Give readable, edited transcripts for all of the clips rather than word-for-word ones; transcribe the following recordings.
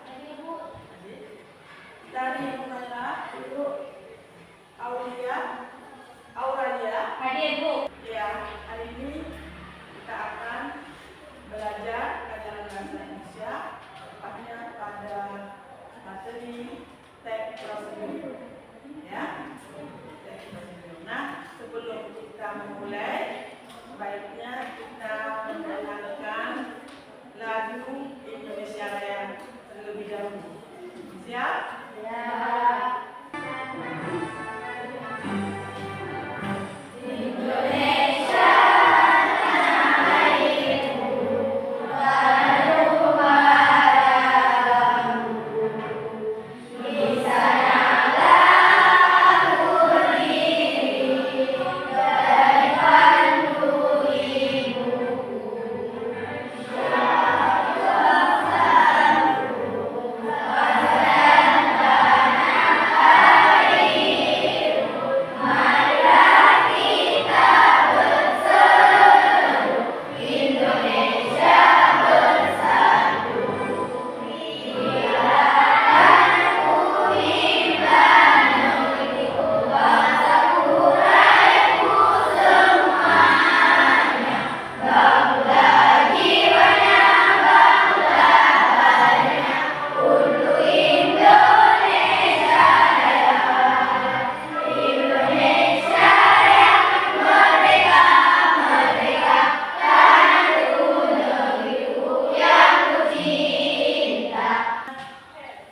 Hadir, Bu. Dari Humaira, Ibu Aulia, Auralia. Hadir, Bu. Ya, hari ini kita akan belajar pelajaran bahasa Indonesia, tepatnya pada materi teks prosedur. Ya, teks prosedur. Nah, sebelum kita memulai, sebaiknya kita mendengarkan lagu Indonesia Raya terlebih dahulu. Siap? Ya.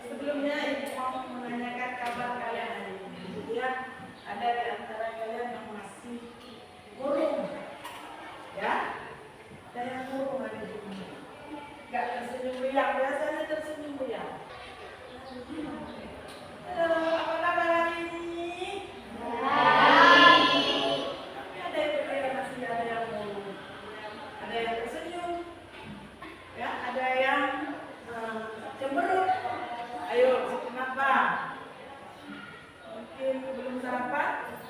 Sebelumnya Ibu mau menanyakan kabar kalian hari ini. Ya, ada di antara kalian yang masih murung, ya? Ada yang murung hari ini. Gak tersenyum riang, biasanya tersenyum riang. Halo, apa kabar hari ini? Tapi ada yang kalian masih ada yang murung, ada yang tersenyum, ya? Ada yang cemberut. Ayo, kenapa? Mungkin belum sarapan?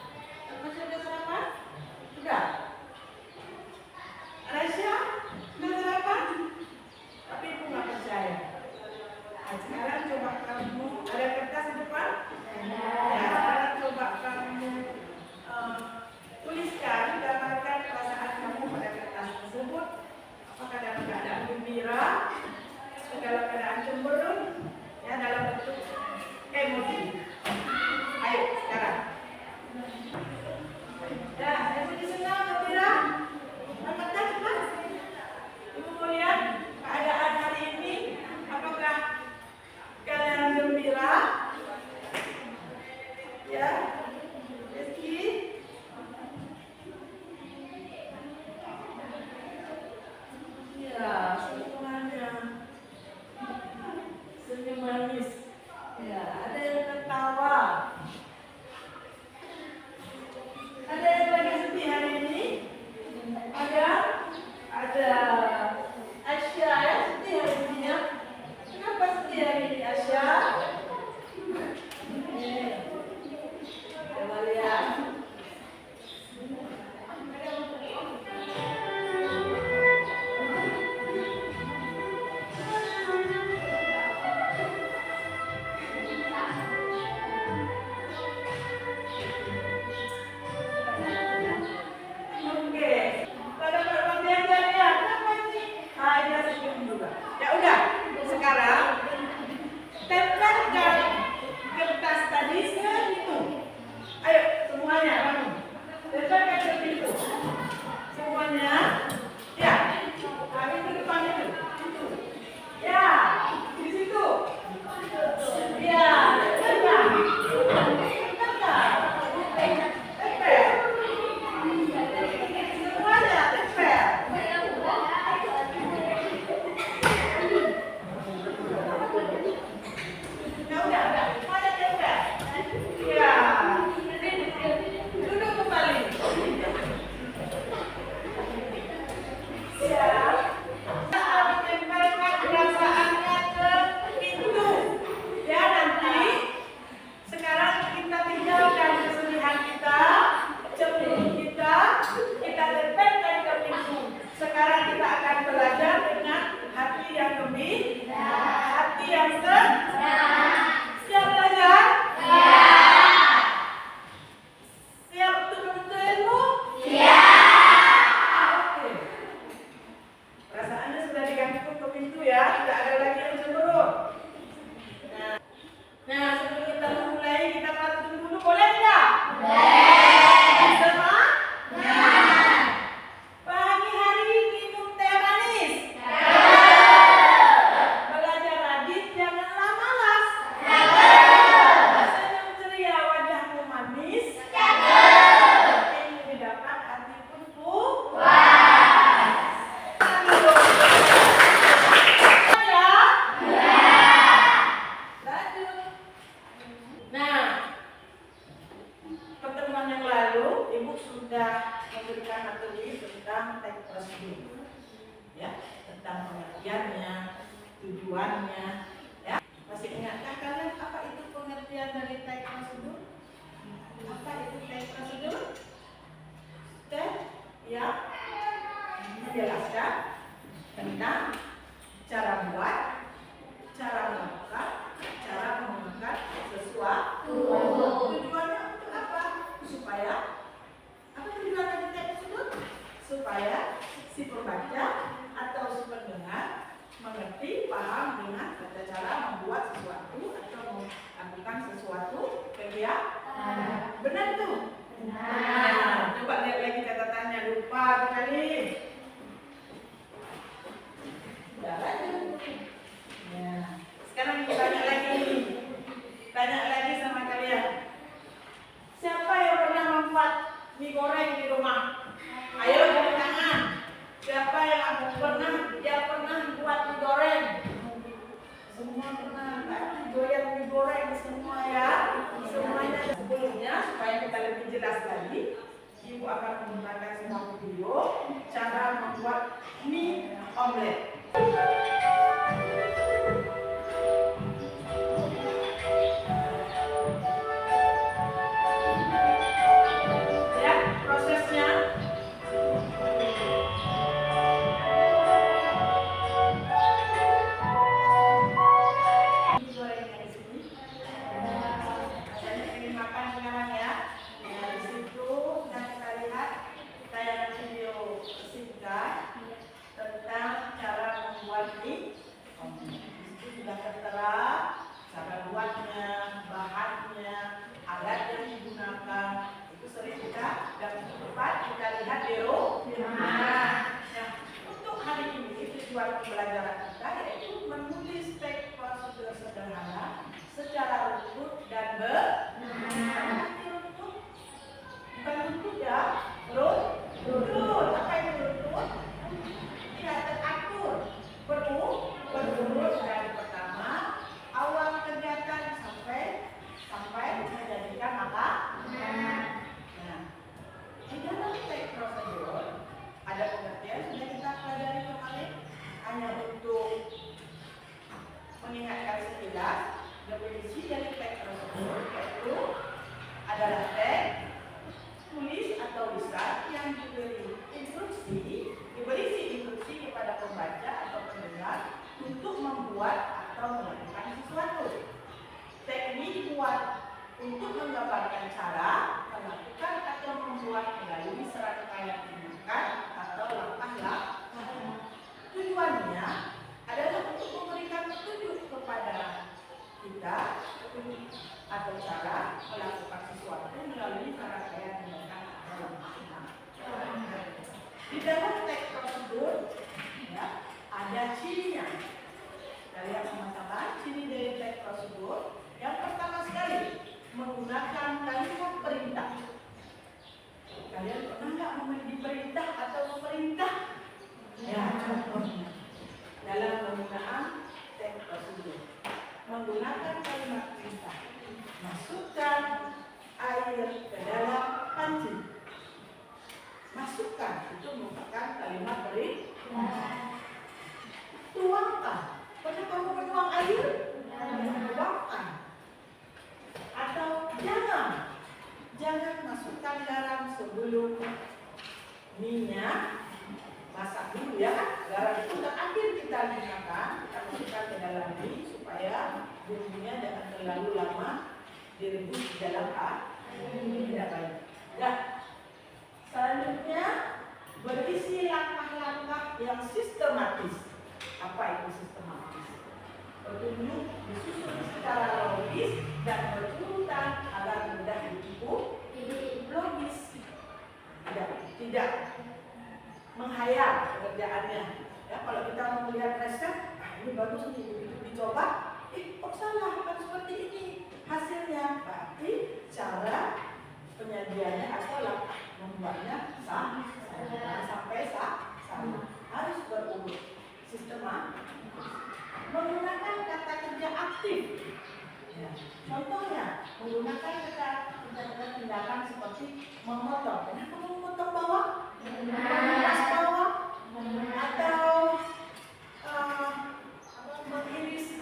Masih sudah sarapan? Sudah? Raisya, sudah sarapan? Tapi Ibu nggak percaya. ya, tidak ada lagi yang cemburu. Nah, sebelum kita mulai, kita pantun dulu, boleh tidak? Boleh. Semua? Pagi hari minum teh manis. Belajar rajin, janganlah malas. Senyum ceria wajahmu manis. Ilmu didapat hati pun puas. Nah, pertemuan yang lalu Ibu sudah memberikan materi tentang teks prosedur, ya, tentang pengertiannya, tujuannya, ya. Masih ingatkah kalian apa itu pengertian dari teks prosedur? Apa itu teks prosedur? Step yang menjelaskan tentang cara buat, cara melakukan, cara menggunakan sesuatu. Tujuannya untuk apa? Supaya apa tujuan dari teks tersebut? Supaya si pembaca atau si pendengar mengerti, paham dengan tata cara membuat sesuatu atau melakukan sesuatu kegiatan. Benar tuh? Nah, coba lihat lagi catatannya, lupa kali. Udah lanjut. Ya. Sekarang tanya lagi sama kalian. Siapa yang pernah membuat mie goreng di rumah? Ayo angkat tangan. Siapa yang pernah buat mie goreng? Semua pernah, kan? Goyang mie goreng semua ya. Semuanya sebelumnya supaya kita lebih jelas lagi, Ibu akan menggunakan sebuah video cara membuat mie omelet. Ya, prosesnya. Gorengnya di sini. Saya ingin makan sekarang ya. Nah, di situ sudah kita lihat tayangan video singkat tentang cara membuat mie omelet. Itu sudah tertera cara buatnya, bahannya, alat yang digunakan. Itu sering kita dan cepat kita lihat di rumah. Nah, untuk hari ini tujuan pembelajaran kita yaitu menulis teks prosedur sederhana secara runtut dan benar. Bukan runtut ya, runtut. Apa itu runtut? Ya, teratur, berurut dari pertama awal kegiatan sampai menjadikan makanan. Nah, di dalam teks prosedur ada pengertian sudah kita pelajari kemarin, hanya untuk mengingatkan sekilas definisi dari teks prosedur, yaitu adalah teks tulis atau lisan yang diberi instruksi kepada pembaca atau pendengar untuk membuat atau melakukan sesuatu. Teks ini dibuat untuk menggambarkan cara melakukan atau membuat melalui serangkaian tindakan atau langkah-langkah. Tujuannya adalah untuk memberikan petunjuk kepada kita atau cara melakukan sesuatu melalui serangkaian tindakan atau langkah-langkah. Di dalam teks prosedur ya, ada cirinya. Kita lihat sama-sama ciri dari teks prosedur. Yang pertama sekali, menggunakan kalimat perintah. Kalian pernah nggak diperintah atau memerintah? Ya, contohnya dalam penggunaan teks prosedur, menggunakan kalimat perintah. Masukkan air ke dalam panci. Masukkan itu merupakan kalimat perintah. Tuangkan. Pernah kamu menuang air? Tuangkan. Atau jangan masukkan garam sebelum minyak masak dulu ya. Garam itu terakhir kita gunakan, kita masukkan ke dalam mie supaya bumbunya jangan terlalu lama direbus di dalam air. Tidak baik. Ya. Selanjutnya berisi langkah-langkah yang sistematis. Apa itu sistematis? dan berurutan agar mudah ditipu logis. Tidak menghayal pekerjaannya. Ya, kalau kita mau melihat resep, ini bagus nih, begitu dicoba, kok salah, bukan seperti ini hasilnya. Tapi cara penyajiannya salah, membuatnya sampai sama. Harus berurut, sistematis. Menggunakan kata kerja aktif. Ya. Contohnya, menggunakan kata tindakan seperti memotong. Kenapa memotong bawang? Mengupas bawang? Atau mengiris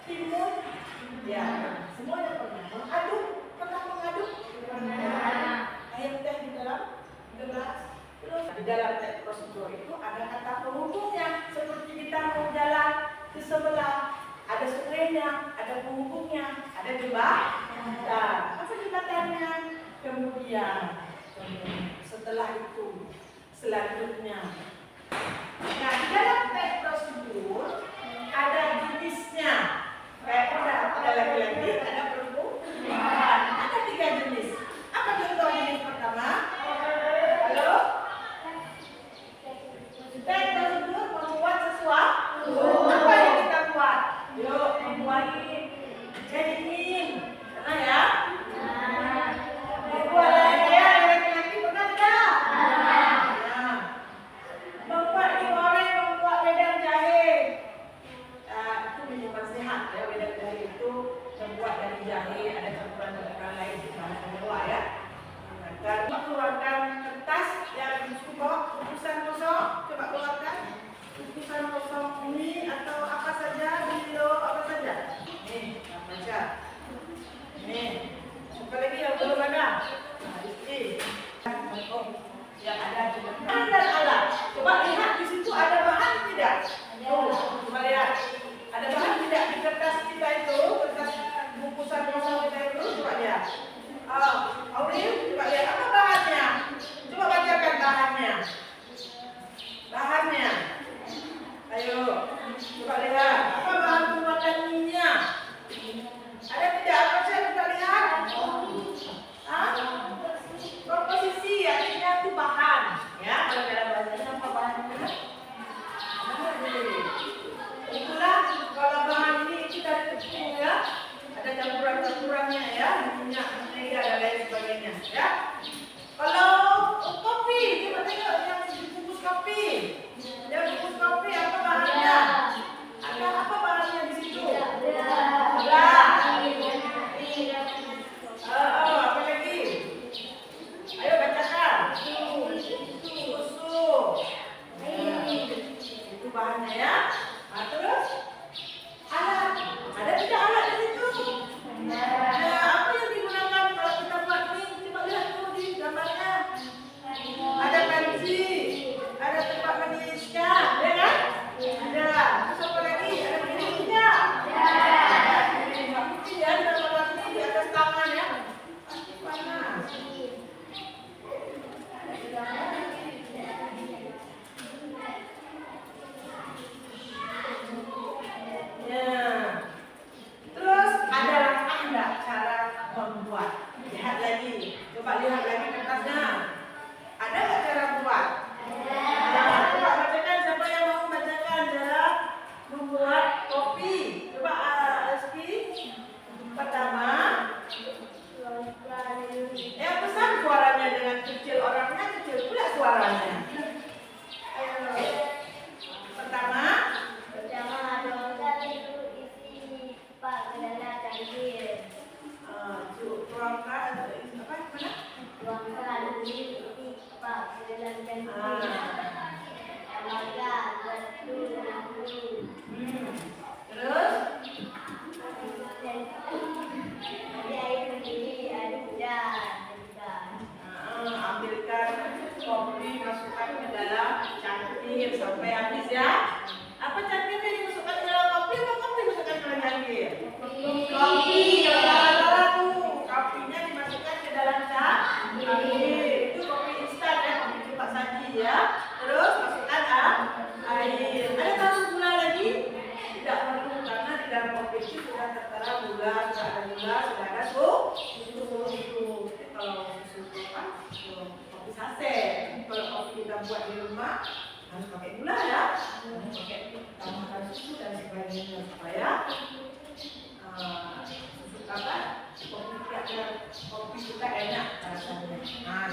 timun? Ya, semuanya pernah. Mengaduk? Pernah mengaduk? Pernah. Air teh di dalam gelas. Terus di dalam teh prosedur itu ada kata penghubungnya. Seperti kita mau jalan ke sebelah, ada sungainya, ada penghubungnya, ada jembatan. Apa jembatannya? Kemudian setelah itu selanjutnya. Nah, di dalam teks prosedur ada jenisnya. Ada laki-laki, ada perempuan. Ada 3 jenis. Apa contoh jenis pertama? Halo? Teks prosedur membuat sesuatu. Apa yang kita buat? Yuk, membuat jadiin. Pernah ya? Membuat laki-laki pernah tidak? Nah, membuat digoreng, membuat wedang jahe. Itu minuman sehat ya, wedang jahe itu terbuat dari jahe, ada campuran bahan lain di sana semua ya. Dan keluarkan kertas yang bungkusan kosong, coba keluarkan bungkusan kosong ini atau apa saja, video apa saja. Nih, baca. Nih, apa lagi yang belum ada? Nah, ini. Yang ada bahan dan alat. Coba lihat di situ ada bahan tidak? Tuh, coba lihat. Ada bahan tidak di kertas kita itu, kertas bungkusan kosong kita itu? Coba lihat. Aurel, coba lihat apa bahannya? Coba bacakan bahannya. Bahannya. Ayo, coba lihat. Apa bahan pembuatan minyak? Ada tidak? Apa saya bisa lihat? Komposisi artinya itu bahan. Ya, kalau dalam bahasa apa bahannya? Itulah kalau bahan ini kita tepung ya. Ada campuran-campurannya ya, minyak, mentega dan lain sebagainya ya. Kalau kopi, coba tengok yang bungkus kopi. Yang bungkus kopi apa bahannya? Ada apa bahannya di situ? Gula. Apa lagi? Ayo bacakan. Susu. Itu bahannya ya. Nah, terus alat. Ada tidak alat di situ? Apa yang digunakan kalau kita buat mie? Coba lihat dulu di gambarnya. Ada panci, ada tempat menirisnya, ya kan? Ada. Terus apa lagi? Ada piringnya. Mungkin ya, kita buat mie di atas tangan ya. Pasti panas. Terus ada langkah enggak cara membuat? Lihat lagi, coba lihat lagi kertasnya. Ada enggak cara buat? Ada. Coba bacakan, siapa yang mau bacakan cara membuat kopi? Coba Rizky. Pertama, yang besar suaranya dengan kecil orangnya, kecil pula suaranya. Ayo. Pertama tuangkan apa? Mana? Tuangkan isi pak ke dalam cangkir. Tambahkan batu nasi. Terus? Nanti air mendidih, aduk dan ambilkan kopi, masukkan ke dalam cangkir sampai habis ya. Apa cangkirnya dimasukkan ke dalam kopi atau kopi dimasukkan ke dalam cangkir? Kopi. Kopinya dimasukkan ke dalam cangkir. Itu kopi instan ya, kopi cepat saji ya. Terus masukkan air. Ada tambah gula lagi? Tidak perlu karena di dalam kopi itu sudah tertera gula, sudah ada gula, sudah ada susu itu. Kalau susu apa? Kopi saset. Kalau kopi kita buat di rumah harus pakai gula ya, harus pakai tambahkan susu dan sebagainya supaya apa? Kopi kita enak rasanya. Nah,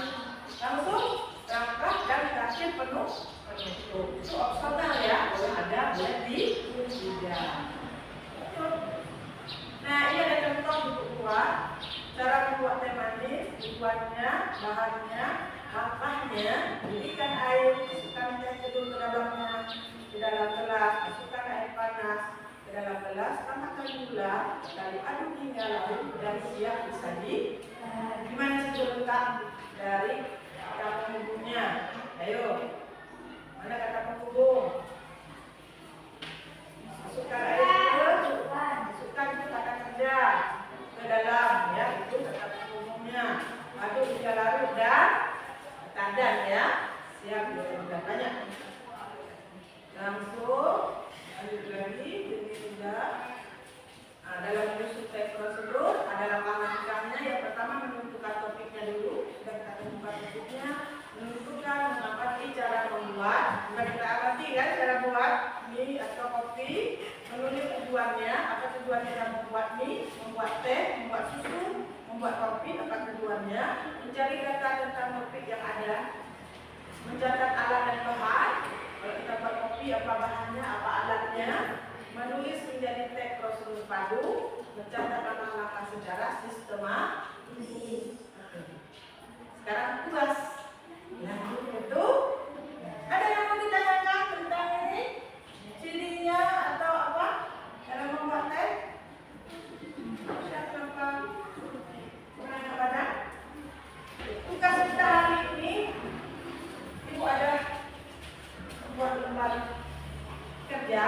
langsung terangkat dan kasih penuh. Itu opsional ya, boleh ada, boleh tidak. Nah, ini ada contoh untuk buat cara membuat teh manis. Tujuannya, bahannya, langkahnya, berikan air, masukkan teh teduh ke dalamnya, di dalam gelas, masukkan air panas ke dalam gelas, tambahkan gula, lalu aduk hingga larut dan siap disaji. Gimana sih letak dari kata penghubungnya? Ayo, mana kata penghubung? Masukkan air, masukkan kata kerja ke dalam, ya itu kata penghubungnya. Aduk hingga larut dan tadan ya, siap sudah banyak. Langsung lanjut lagi, ini sudah. Dalam menyusun teh prosedur ada langkah-langkahnya. Yang pertama menentukan topiknya dulu, dan kita tentukan topiknya, menentukan mengamati cara membuat. Sudah kita amati kan cara buat mie atau kopi, menulis tujuannya, apa tujuan kita membuat mie, membuat teh, membuat susu, membuat kopi, apa tujuannya, mencari data tentang topik yang ada, mencatat alat dan bahan. Kalau kita buat kopi, apa bahannya, apa alatnya, menulis menjadi teh prosedur padu, mencatat langkah-langkah secara sistematis. Sekarang tugas. Lanjut itu. Ada yang mau ditanyakan tentang ini? Cirinya atau apa? Dalam membuat teh? Siapa pernah kepada? Tugas kita hari ini, Ibu ada buat lembar kerja.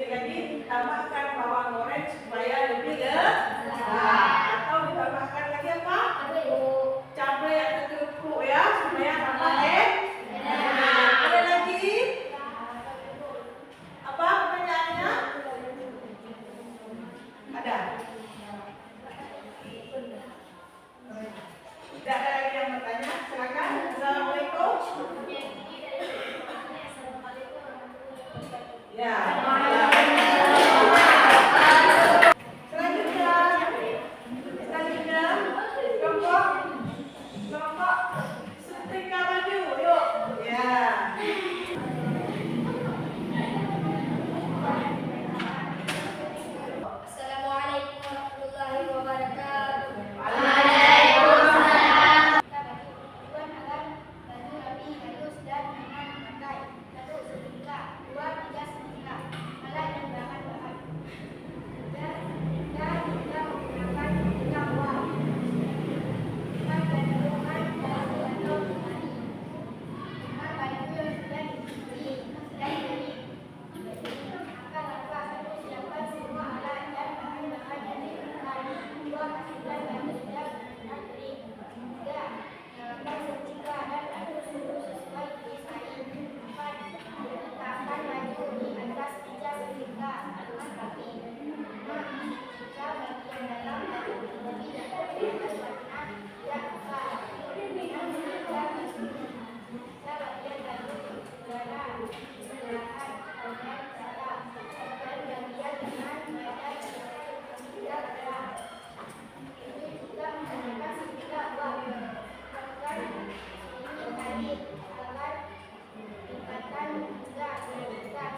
lagi tambahkan bawang goreng supaya lebih lezat. Atau ditambahkan lagi apa? Cabai atau kerupuk ya supaya tambah enak. Ada lagi? Apa pertanyaannya? Ada? Tidak ada lagi yang bertanya? Silakan. Assalamualaikum. Ya. Selanjutnya, kelompok setrika baju, yuk. Ya. Assalamualaikum warahmatullahi wabarakatuh. Kita baju tujuan agar baju rapi, halus dan nyaman dipakai. 1. Setrika. 2. Tidak setrika. Alat dan bahan-bahan. 3. Kita menggunakan setrika uang. 5. Gandrungan baju atau lemari. 6. Baju yang sudah dicuci dan diberi. Akan apa? 1. Siapkan semua alat dan bahan-bahan yang diperlukan. 2. Pastikan baju sudah benar-benar kering. 3. Nyalakan setrika dan atur suhu sesuai jenis kain. 4. Letakkan baju di atas meja setrika dengan rapi. 5. Setrika bagian dalam dan kaki dengan warna yang besar. 6. Setrika bagian baju udara, sebelahan, dan dada. Dan bagian lengan, badan, tidak gerak. Ini juga menggunakan setrika uang. Lakukan ini kali agar ikatan juga diikat.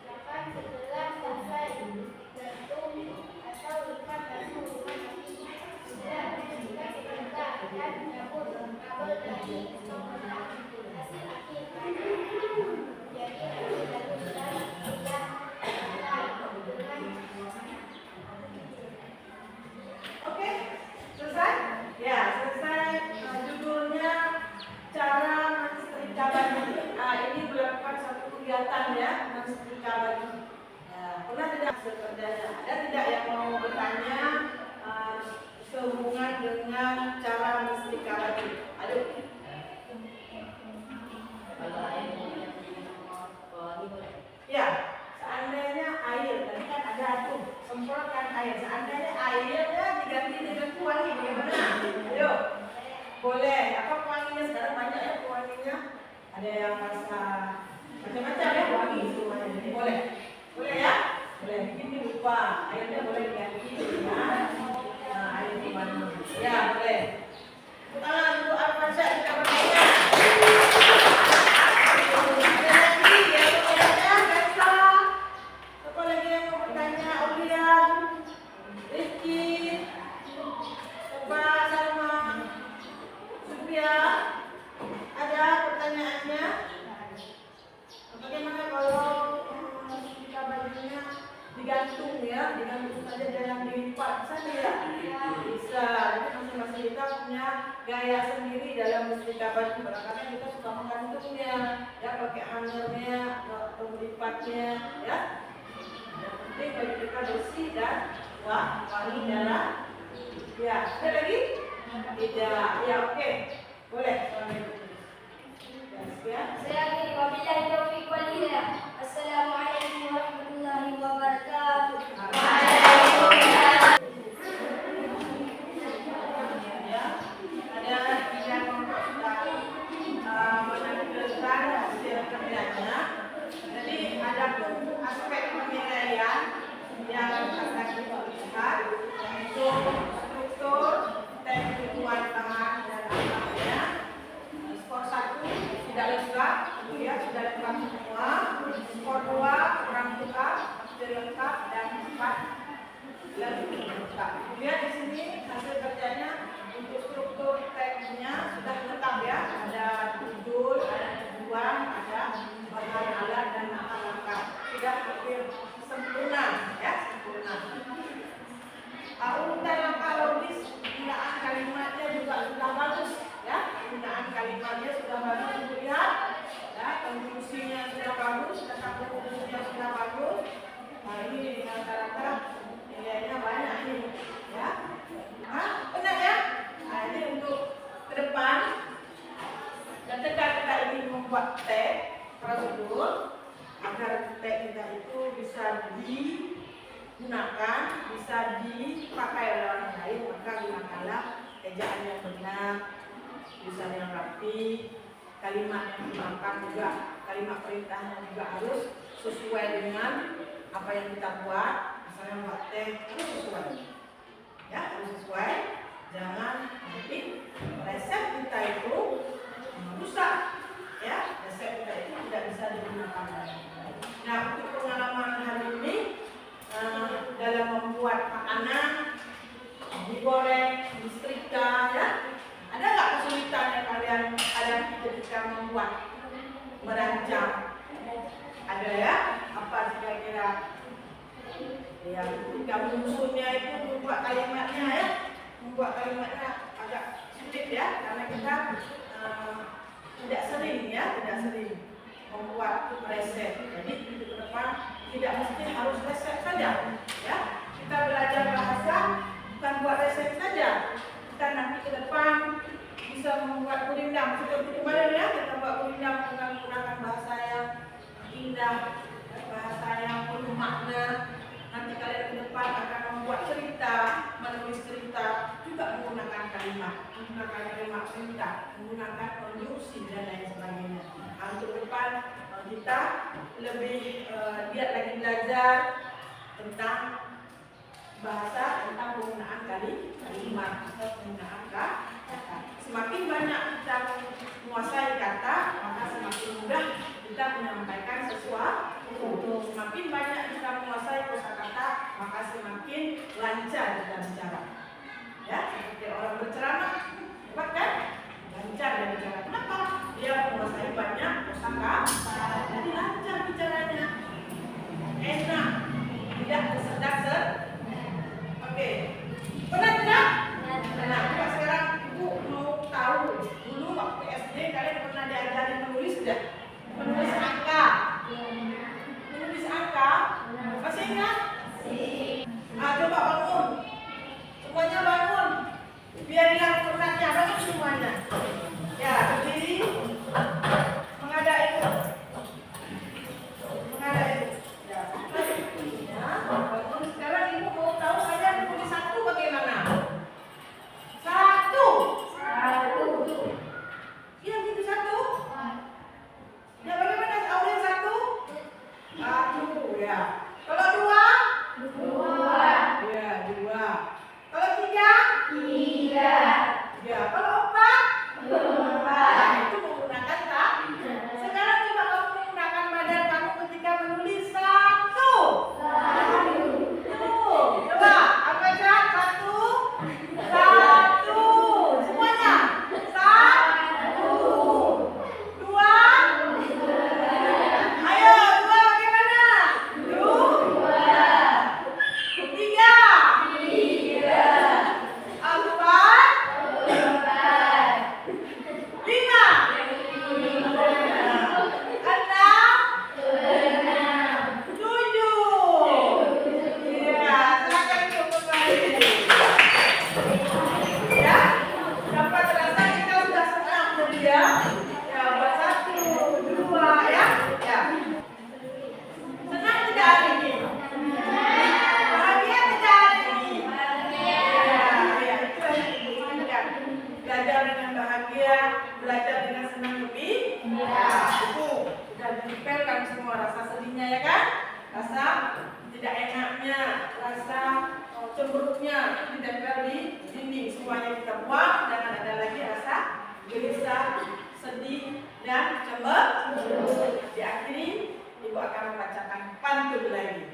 8. Setelah selesai, gantung atau ikat baju dengan rapi. 9. Bersihkan setrika dan cabut kabel dari penggerak. Hasil akhir baju jadi rapi, halus dan tidak dengan Oke, selesai? Ya, selesai. Judulnya cara mensetrika baju. Ini melakukan satu kegiatan ya, mensetrika baju. Ya, pernah tidak sekerjanya? Ada tidak yang mau bertanya sehubungan dengan cara mensetrika baju? Aduh. Ya, seandainya air, tadi kan ada tuh semprotkan air. Seandainya airnya diganti dengan pewangi, bagaimana? Ayo, boleh. Apa pewanginya? Sekarang banyak ya pewanginya. Ada yang rasa macam-macam ya pewangi semuanya. Jadi boleh, boleh ya? Boleh. Ini lupa airnya boleh diganti dengan air pewangi. Ya, boleh. Tangan untuk Al-Fatihah kita bertanya. Apa lagi yang mau bertanya? Olian, Rizky, Coba Salma, Supia, ada pertanyaannya? Bagaimana kalau kita bajunya digantung ya, digantung saja jangan dilipat, bisa tidak? Bisa. Jadi masing-masing kita punya gaya sendiri dalam mensetrika baju. Kadang-kadang kita suka menggantungnya, ya pakai hangernya atau melipatnya, ya. Yang penting baju kita bersih dan wangi darah. Ya, ada lagi? Tidak. Ya, oke. Boleh. Ya. Wabillahi taufiq wal hidayah. Assalamualaikum warahmatullahi wabarakatuh. Ya, ada yang menampilkan hasil kerjanya. Jadi ada aspek penilaian yang akan kita lihat, yaitu struktur, teknik tuan tangan dan belakangnya. Skor 1 tidak lengkap, ya sudah lengkap semua. Skor 2 kurang lengkap, hampir lengkap, dan 4 lengkap. Lihat di sini hasil kerjanya untuk struktur teksnya sudah lengkap ya. Ada judul, ada tujuan, ada bahan alat dan nama lengkap. Sudah hampir sempurna ya, sempurna. Urutan langkah logis, penggunaan kalimatnya juga sudah bagus ya. Penggunaan kalimatnya sudah bagus dilihat, ya, konklusinya sudah bagus, kata konklusinya sudah bagus. digunakan, bisa dipakai oleh orang lain, maka gunakanlah ejaan yang benar, tulisan yang rapi, kalimat yang digunakan juga, kalimat perintahnya juga harus sesuai dengan apa yang kita buat. Misalnya buat teh harus sesuai, ya harus sesuai. Jangan nanti resep kita itu rusak, ya resep kita itu tidak bisa digunakan lagi. Nah, untuk pengalaman hari ini dalam membuat makanan, digoreng, disetrika, ya ada nggak kesulitan yang kalian hadapi ketika membuat, merancang? Ada ya? Apa kira-kira? Ya, ketika menyusunnya itu membuat kalimatnya ya, membuat kalimatnya agak sulit ya, karena kita tidak sering membuat resep. Jadi ke depan tidak mesti harus resep saja, ya. Kita belajar bahasa bukan buat resep saja. Kita nanti ke depan bisa membuat gurindam seperti kemarin ya, kita buat gurindam dengan menggunakan bahasa yang indah, bahasa yang penuh makna. Nanti kalian ke depan akan membuat cerita, menulis cerita juga menggunakan kalimat perintah, menggunakan konjungsi dan lain sebagainya. Untuk depan kita lebih giat lagi belajar tentang bahasa, tentang penggunaan kalimat atau penggunaan kata. Semakin banyak kita menguasai kata, maka semakin mudah kita menyampaikan sesuatu. Semakin banyak kita menguasai kosakata, maka semakin lancar kita bicara. Ya, seperti orang berceramah, hebat kan? Lancar dia bicara. Kenapa? Dia menguasai banyak kosakata, jadi lancar bicaranya. Enak, tidak tersedak-sedak. Oke, pernah tidak? Pernah. Coba sekarang ibu mau tahu, dulu waktu SD kalian pernah diajari menulis tidak? Menulis angka. Menulis angka? Masih ingat? Coba bangun. Semuanya bangun. Biar hilang penatnya, bangun semuanya. Ya, berdiri. Menghadap ibu. Menghadap ibu. Ya, bangun. Sekarang ibu mau tahu kalian menulis satu bagaimana? Satu. Iya, gitu satu. Ya, bagaimana awalnya satu? Satu, ya. Kalau dua? Ya, dua. Kalau tiga? Ya, kalau empat? Nah, itu menggunakan tak? Sekarang coba kamu menggunakan badan kamu ketika menulis satu. Tuh, coba apa aja? Satu. Semuanya. Satu. Dua. Ayo, dua bagaimana? Dua. Tiga. Empat. Lima. Enam. Tujuh. Ya, silakan cukup lagi. Ya, dapat terasa kita sudah senang tadi ya. Ya, buat satu, dua, ya. Ya. Senang tidak hari ini? Bahagia tidak hari ini? Ya, itu yang Ibu inginkan. Belajar dengan bahagia, belajar dengan senang lebih. Ya, itu sudah ditempelkan semua rasa sedihnya ya kan? Rasa tidak enaknya, rasa cemberutnya itu ditempel di dinding. Semuanya kita buang, jangan ada lagi rasa gelisah, sedih, dan cemberut. Diakhiri, Ibu akan membacakan pantun lagi.